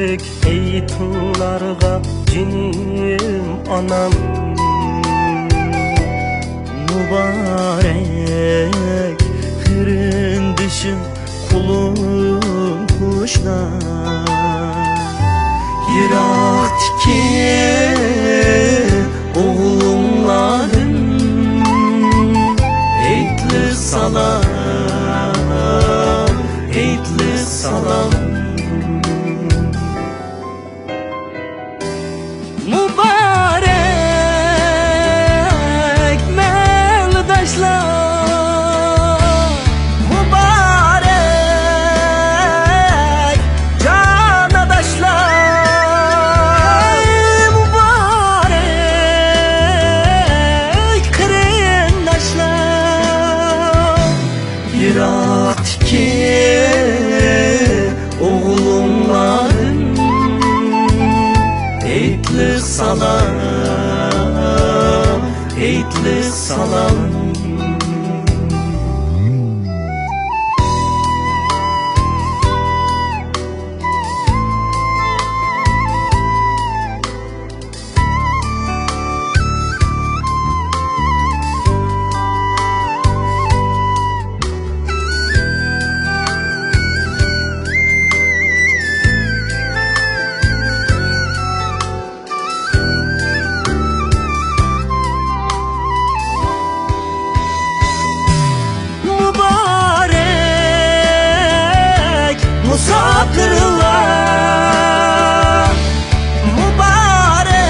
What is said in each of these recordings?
ey tınlarga cinim anam. Mübarek hırındışım kulum kuşlar. Yiraktaki oğlumların eytli salam, eytli salam. Mübarek meldaşlar, mübarek canadaşlar, mübarek kırındaşlar. Yiraktaki oğlumların eytli salam, eytli salam. Musafirler mübarek,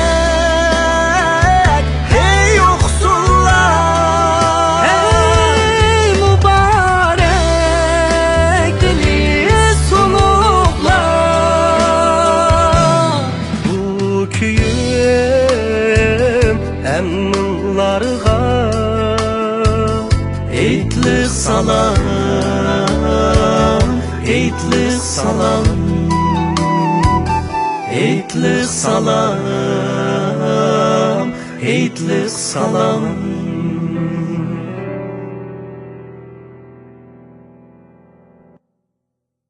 hey yoksullar, hey mübarek dili sunuklar. Bu köyüm emnunlarga eytli salam, eytli salam, eytli salam, eytli salam.